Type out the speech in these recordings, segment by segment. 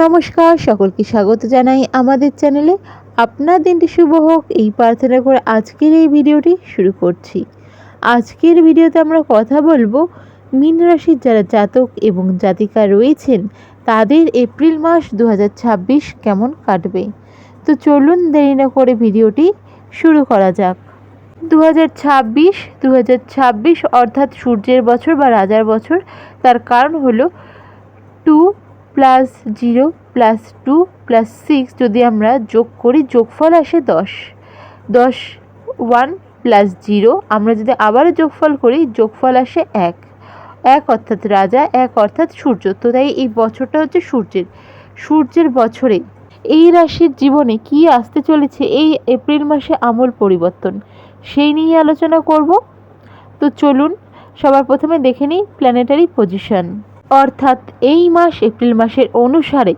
নমস্কার, সকলকে স্বাগত জানাই আমাদের চ্যানেলে। আপনার দিনটি শুভ হোক এই প্রার্থনা করে আজকের এই ভিডিওটি শুরু করছি। আজকের ভিডিওতে আমরা কথা বলবো মীন রাশির যারা জাতক এবং জাতিকা রয়েছেন তাদের এপ্রিল মাস 2026 কেমন কাটবে। তো চলুন দেরি না করে ভিডিওটি শুরু করা যাক। 2026 অর্থাৎ সূর্যের বছর বা রাজার বছর। তার কারণ হলো 2 + 0 + 2 + 6 যদি আমরা যোগ করি যোগফল আসে 10। 1 + 0 আমরা যদি আবারও যোগফল করি যোগফল আসে 1। 1 অর্থাৎ রাজা, 1 অর্থাৎ সূর্য। তো তাই এই বছরটা হচ্ছে সূর্যের বছরে এই রাশির জীবনে কি আসতে চলেছে এই এপ্রিল মাসে আমূল পরিবর্তন, সেই নিয়ে আলোচনা করব। তো চলুন সবার প্রথমে দেখে নিই প্ল্যানেটারি পজিশন, অর্থাৎ এই মাস এপ্রিল মাসের অনুসারে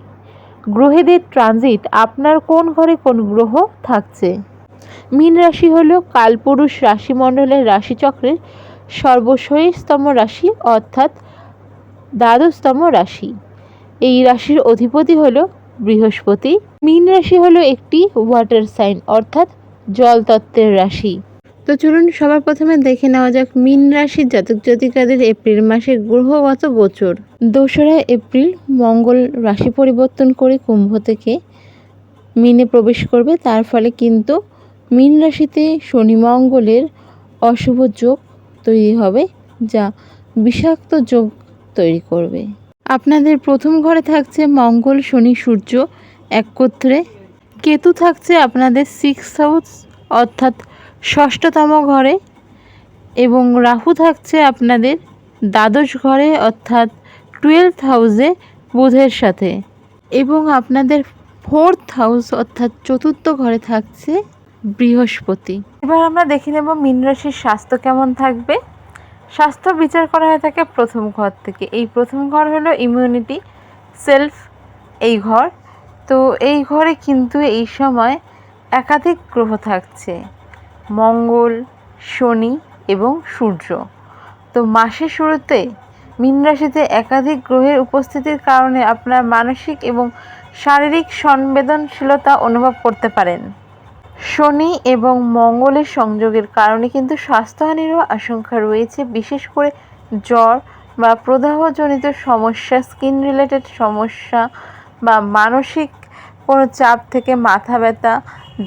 গ্রহেদের ট্রানজিট আপনার কোন ঘরে কোন গ্রহ থাকছে। মীন রাশি হলো কালপুরুষ রাশিমণ্ডলের রাশিচক্রের সর্বশেষতম রাশি, অর্থাৎ দ্বাদশতম রাশি। এই রাশির অধিপতি হলো বৃহস্পতি। মীন রাশি হলো একটি ওয়াটার সাইন, অর্থাৎ জল তত্ত্বের রাশি। তো চলুন সবার প্রথমে দেখে নেওয়া যাক মীন রাশির জাতক জাতিকাদের এপ্রিল মাসের গ্রহগত গোচর। 2রা এপ্রিল মঙ্গল রাশি পরিবর্তন করে কুম্ভ থেকে মীনে প্রবেশ করবে। তার ফলে কিন্তু মীন রাশিতে শনি মঙ্গলের অশুভ যোগ তৈরি হবে, যা বিষাক্ত যোগ তৈরি করবে। আপনাদের প্রথম ঘরে থাকছে মঙ্গল শনি সূর্য একত্রে। কেতু থাকছে আপনাদের 6th হাউস অর্থাৎ 6ষ্ঠতম ঘরে, এবং রাহু থাকছে আপনাদের দ্বাদশ ঘরে অর্থাৎ 12th হাউসে বুধের সাথে, এবং আপনাদের 4th হাউস অর্থাৎ 4র্থ ঘরে থাকছে বৃহস্পতি। এবার আমরা দেখে নেব মীন রাশির স্বাস্থ্য কেমন থাকবে। স্বাস্থ্য বিচার করা হয়ে থাকে প্রথম ঘর থেকে। এই প্রথম ঘর হলো ইমিউনিটি, সেলফ এই ঘর। তো এই ঘরে কিন্তু এই সময় একাধিক গ্রহ থাকছে, মঙ্গল, শনি এবং সূর্য। তো মাসের শুরুতে মীন রাশিতে একাধিক গ্রহের উপস্থিতির কারণে আপনার মানসিক এবং শারীরিক সংবেদনশীলতা অনুভব করতে পারেন। শনি এবং মঙ্গলের সংযোগের কারণে কিন্তু স্বাস্থ্যহানিরও আশঙ্কা রয়েছে, বিশেষ করে জ্বর বা প্রদাহজনিত সমস্যা, স্কিন রিলেটেড সমস্যা বা মানসিক কোনো চাপ থেকে মাথা ব্যথা,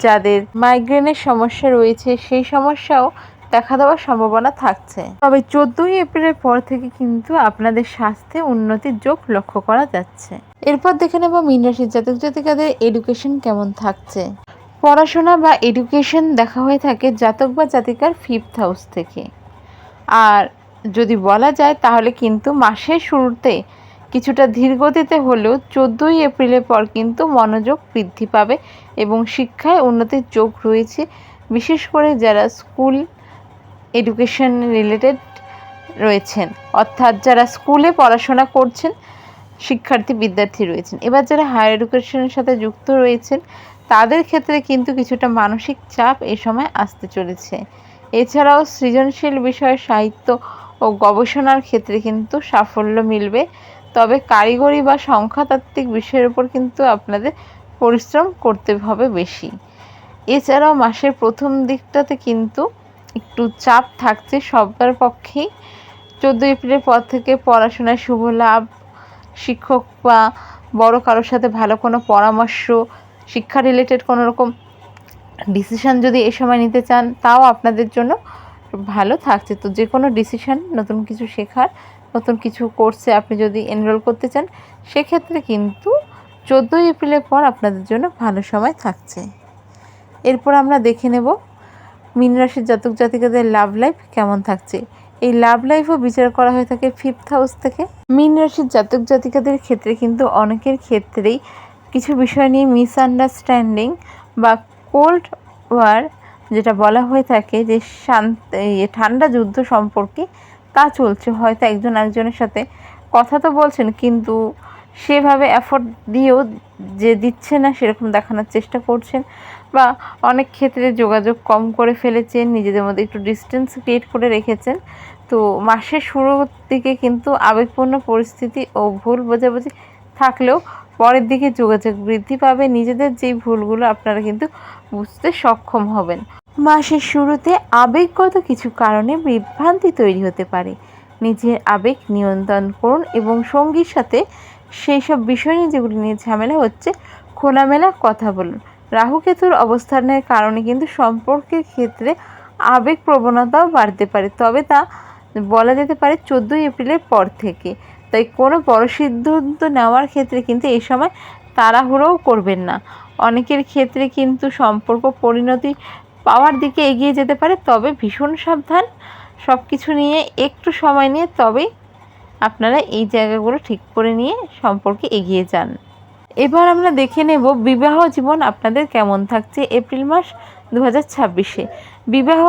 যাদের মাইগ্রেনের সমস্যা রয়েছে সেই সমস্যাও দেখা দেওয়ার সম্ভাবনা থাকছে। তবে 14ই এপ্রিলের পর থেকে কিন্তু আপনাদের স্বাস্থ্যে উন্নতির যোগ লক্ষ্য করা যাচ্ছে। এরপর দেখে নেব মীন রাশির জাতক জাতিকাদের এডুকেশন কেমন থাকছে। পড়াশোনা বা এডুকেশন দেখা হয়ে থাকে জাতক বা জাতিকার 5th হাউস থেকে। আর যদি বলা যায় তাহলে কিন্তু মাসের শুরুতে কিছুটা ধীরগতিতে হলেও 14ই এপ্রিলের পর কিন্তু মনোযোগ বৃদ্ধি পাবে এবং শিক্ষায় উন্নতির যোগ রয়েছে, বিশেষ করে যারা স্কুল এডুকেশন রিলেটেড রয়েছেন, অর্থাৎ যারা স্কুলে পড়াশোনা করছেন, বিদ্যার্থী রয়েছেন। এবার যারা হায়ার এডুকেশনের সাথে যুক্ত রয়েছেন তাদের ক্ষেত্রে কিন্তু কিছুটা মানসিক চাপ এ সময় আসতে চলেছে। এছাড়াও সৃজনশীল বিষয়ে সাহিত্য ও গবেষণার ক্ষেত্রে কিন্তু সাফল্য মিলবে, তবে কারিগরি বা সংখ্যাতাত্ত্বিক বিষয়ের উপর কিন্তু আপনাদের পরিশ্রম করতে হবে বেশি। এছাড়াও মাসের প্রথম দিকটাতে কিন্তু একটু চাপ থাকছে সবার পক্ষেই। 14 এপ্রিলের পর থেকে পড়াশোনায় শুভ লাভ, শিক্ষক বা বড় কারোর সাথে ভালো কোনো পরামর্শ, শিক্ষা রিলেটেড কোনো রকম ডিসিশান যদি এ সময় নিতে চান তাও আপনাদের জন্য ভালো থাকছে। তো যে কোনো ডিসিশান, নতুন কিছু শেখার, নতুন কিছু কোর্সে আপনি যদি এনরোল করতে চান সেক্ষেত্রে কিন্তু 14 এপ্রিলের পর আপনাদের জন্য ভালো সময় থাকছে। এরপর আমরা দেখে নেব মীন রাশির জাতক জাতিকাদের লাভ লাইফ কেমন থাকছে। এই লাভ লাইফও বিচার করা হয়ে থাকে 5th হাউস থেকে। মীন রাশির জাতক জাতিকাদের ক্ষেত্রে কিন্তু অনেকের ক্ষেত্রেই কিছু বিষয় নিয়ে মিসআন্ডারস্ট্যান্ডিং বা কোল্ড ওয়ার যেটা বলা হয়ে থাকে, যে ঠান্ডা যুদ্ধ সম্পর্কে তা চলছে। হয়তো একজন একজনের সাথে কথা তো বলছেন কিন্তু সেভাবে এফোর্ট দিয়েও যে দিচ্ছে না সেরকম দেখানোর চেষ্টা করছেন, বা অনেক ক্ষেত্রে যোগাযোগ কম করে ফেলেছেন, নিজেদের মধ্যে একটু ডিস্টেন্স ক্রিয়েট করে রেখেছেন। তো মাসের শুরুর দিকে কিন্তু আবেগপূর্ণ পরিস্থিতি ও ভুল বোঝাবুঝি থাকলেও পরের দিকে যোগাযোগ বৃদ্ধি পাবে। নিজেদের যেই ভুলগুলো আপনারা কিন্তু বুঝতে সক্ষম হবেন। মাসের শুরুতে আবেগগত কিছু কারণে বিভ্রান্তি তৈরি হতে পারে। নিজের আবেগ নিয়ন্ত্রণ করুন এবং সঙ্গীর সাথে সেই সব বিষয় নিয়ে যেগুলি নিয়ে ঝামেলা হচ্ছে খোলামেলা কথা বলুন। রাহু কেতুর অবস্থানের কারণে কিন্তু সম্পর্কের ক্ষেত্রে আবেগ প্রবণতাও বাড়তে পারে, তবে তা বলা যেতে পারে 14 এপ্রিলের পর থেকে। তাই কোনো বড় সিদ্ধান্ত নেওয়ার ক্ষেত্রে কিন্তু এই সময় তাড়াহুড়োও করবেন না। অনেকের ক্ষেত্রে কিন্তু সম্পর্ক পরিণতি পাওয়ার দিকে এগিয়ে যেতে পারে, তবে ভীষণ সাবধান। সব কিছু নিয়ে একটু সময় নিয়ে তবেই আপনারা এই জায়গাগুলো ঠিক করে নিয়ে সম্পর্কে এগিয়ে যান। এবার আমরা দেখে নেব বিবাহ জীবন আপনাদের কেমন থাকছে এপ্রিল মাস 2026-এ। বিবাহ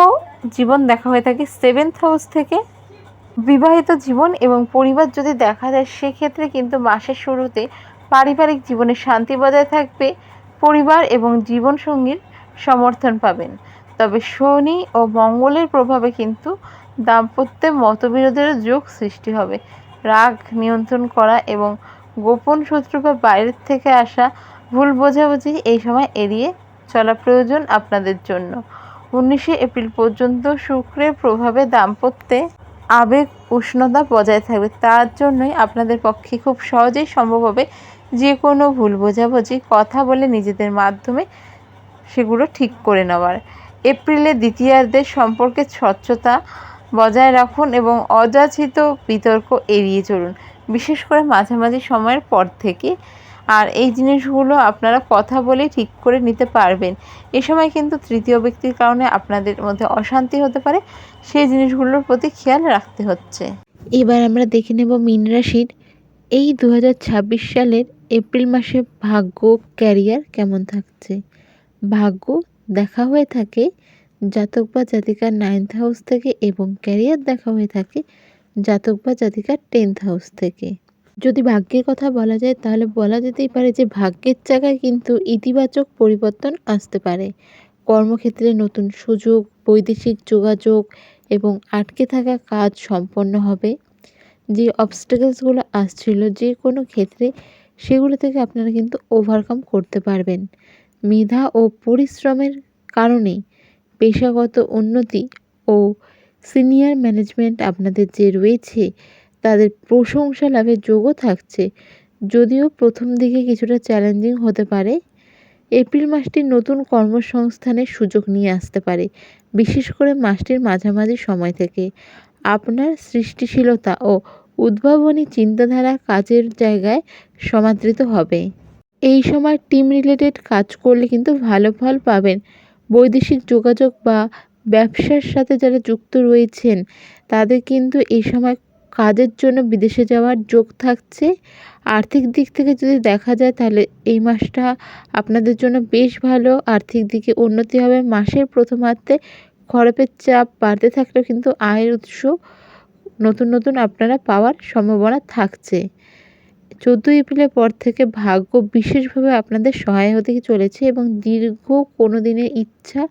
জীবন দেখা হয়ে থাকে 7th হাউস থেকে। বিবাহিত জীবন এবং পরিবার যদি দেখা যায় সেক্ষেত্রে কিন্তু মাসের শুরুতে পারিবারিক জীবনে শান্তি বজায় থাকবে, পরিবার এবং জীবনসঙ্গীর সমর্থন পাবেন। তবে শনি ও মঙ্গলের প্রভাবে কিন্তু দাম্পত্যে মতবিরোধের যোগ সৃষ্টি হবে। রাগ নিয়ন্ত্রণ করা এবং গোপন শত্রু বা বাইরের থেকে আসা ভুল বোঝাবুঝি এই সময় এড়িয়ে চলা প্রয়োজন আপনাদের জন্য। 19 এপ্রিল পর্যন্ত শুক্রের প্রভাবে দাম্পত্যে আবেগ উষ্ণতা বজায় থাকবে। তার জন্যই আপনাদের পক্ষে খুব সহজেই সম্ভব হবে যে কোনো ভুল বোঝাবুঝি কথা বলে নিজেদের মাধ্যমে সেগুলো ঠিক করে নেওয়ার। এপ্রিলের দ্বিতীয়ার্ধে সম্পর্কে স্বচ্ছতা বজায় রাখুন এবং অযাচিত বিতর্ক এড়িয়ে চলুন, বিশেষ করে মাঝামাঝি সময়ের পর থেকে। আর এই জিনিসগুলো আপনারা কথা বলে ঠিক করে নিতে পারবেন। এ সময় কিন্তু তৃতীয় ব্যক্তির কারণে আপনাদের মধ্যে অশান্তি হতে পারে, সেই জিনিসগুলোর প্রতি খেয়াল রাখতে হচ্ছে। এবার আমরা দেখে নেব মীন রাশির এই 2026 সালের এপ্রিল মাসে ভাগ্য ক্যারিয়ার কেমন থাকছে। ভাগ্য দেখা হয়ে থাকে জাতক বা জাতিকার 9th হাউস থেকে এবং ক্যারিয়ার দেখা হয়ে থাকে জাতক বা জাতিকার 10th হাউস থেকে। যদি ভাগ্যের কথা বলা যায় তাহলে বলা যেতেই পারে যে ভাগ্যের জায়গায় কিন্তু ইতিবাচক পরিবর্তন আসতে পারে। কর্মক্ষেত্রে নতুন সুযোগ, বৈদেশিক যোগাযোগ এবং আটকে থাকা কাজ সম্পন্ন হবে। যে অবস্টাকেলসগুলো আসছিল যে কোনো ক্ষেত্রে সেগুলো থেকে আপনারা কিন্তু ওভারকাম করতে পারবেন। মেধা ও পরিশ্রমের কারণে পেশাগত উন্নতি ও সিনিয়র ম্যানেজমেন্ট আপনাদের যে রয়েছে তাদের প্রশংসা লাভের যোগও থাকছে, যদিও প্রথম দিকে কিছুটা চ্যালেঞ্জিং হতে পারে। এপ্রিল মাসটি নতুন কর্মসংস্থানের সুযোগ নিয়ে আসতে পারে, বিশেষ করে মাসটির মাঝামাঝি সময় থেকে। আপনার সৃষ্টিশীলতা ও উদ্ভাবনী চিন্তাধারা কাজের জায়গায় সমাদৃত হবে। এই সময় টিম রিলেটেড কাজ করলে কিন্তু ভালো ফল পাবেন। বৈদেশিক যোগাযোগ বা ব্যবসার সাথে যারা যুক্ত রয়েছেন তাদের কিন্তু এই সময় কাজের জন্য বিদেশে যাওয়ার যোগ থাকছে। আর্থিক দিক থেকে যদি দেখা যায় তাহলে এই মাসটা আপনাদের জন্য বেশ ভালো, আর্থিক দিকে উন্নতি হবে। মাসের প্রথমার্ধে খরচের চাপ বাড়তে থাকলেও কিন্তু আয়ের উৎস নতুন নতুন আপনারা পাওয়ার সম্ভাবনা থাকছে। 14 এপ্রিলের পর থেকে ভাগ্য বিশেষভাবে আপনাদের সহায় হতে চলেছে এবং দীর্ঘ কোনো দিনের ইচ্ছা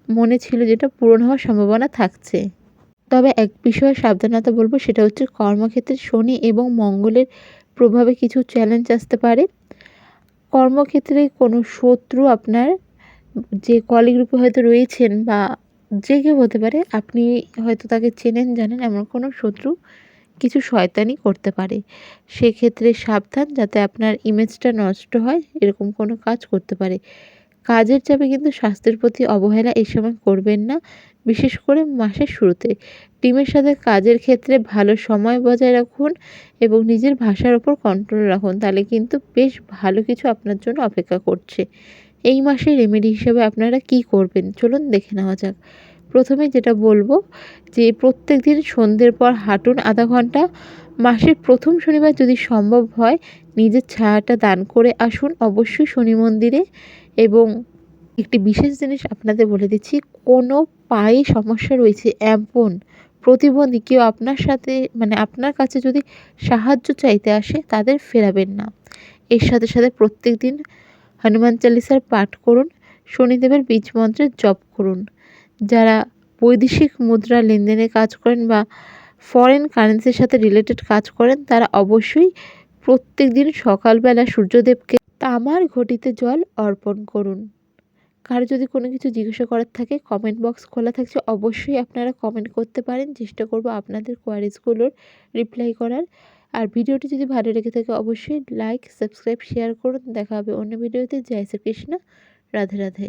মনে ছিল যেটা পূরণ হওয়ার সম্ভাবনা থাকছে। তবে এক বিষয়ে সাবধানতা বলবো, সেটা হচ্ছে কর্মক্ষেত্রে শনি এবং মঙ্গলের প্রভাবে কিছু চ্যালেঞ্জ আসতে পারে। কর্মক্ষেত্রে কোনো শত্রু আপনার যে কলিগ গ্রুপে হয়তো রয়েছেন বা যে কেউ হতে পারে, আপনি হয়তো তাকে চেনেন জানেন, এমন কোনো শত্রু কিছু শয়তানি করতে পারে। সেক্ষেত্রে সাবধান যাতে আপনার ইমেজটা নষ্ট হয় এরকম কোনো কাজ করতে পারে। কাজের চাপে কিন্তু স্বাস্থ্যের প্রতি অবহেলা এই সময় করবেন না, বিশেষ করে মাসের শুরুতে। টিমের সাথে কাজের ক্ষেত্রে ভালো সময় বজায় রাখুন এবং নিজের ভাষার ওপর কন্ট্রোল রাখুন, তাহলে কিন্তু বেশ ভালো কিছু আপনার জন্য অপেক্ষা করছে। এই মাসে রেমেডি হিসেবে আপনারা কি করবেন চলুন দেখে নেওয়া যাক। প্রথমে যেটা বলবো যে প্রত্যেক দিন সন্ধ্যের পর হাঁটুন আধা ঘন্টা। মাসের প্রথম শনিবার যদি সম্ভব হয় নিজের ছায়াটা দান করে আসুন অবশ্যই শনি মন্দিরে। এবং একটি বিশেষ জিনিস আপনাদের বলে দিচ্ছি, কোনো পায়ে সমস্যা রয়েছে, এমন প্রতিবন্ধী কেউ আপনার সাথে আপনার কাছে যদি সাহায্য চাইতে আসে তাদের ফেরাবেন না। এর সাথে সাথে প্রত্যেক দিন হনুমান চালিসার পাঠ করুন, শনিদেবের বীজ মন্ত্রের জপ করুন। যারা বৈদেশিক মুদ্রা লেনদেনে কাজ করেন বা ফরেন কারেন্সির সাথে রিলেটেড কাজ করেন তারা অবশ্যই প্রত্যেক দিন সকালবেলা সূর্যদেবকে তামার ঘটিতে জল অর্পণ করুন। কারো যদি কোনো কিছু জিজ্ঞাসা করার থাকে কমেন্ট বক্স খোলা থাকছে, অবশ্যই আপনারা কমেন্ট করতে পারেন। চেষ্টা করব আপনাদের কোয়ারিজগুলোর রিপ্লাই করার। আর ভিডিওটি যদি ভালো লেগে থাকে অবশ্যই লাইক, সাবস্ক্রাইব, শেয়ার করুন। দেখা হবে অন্য ভিডিওতে। জয় শ্রীকৃষ্ণ, রাধে রাধে।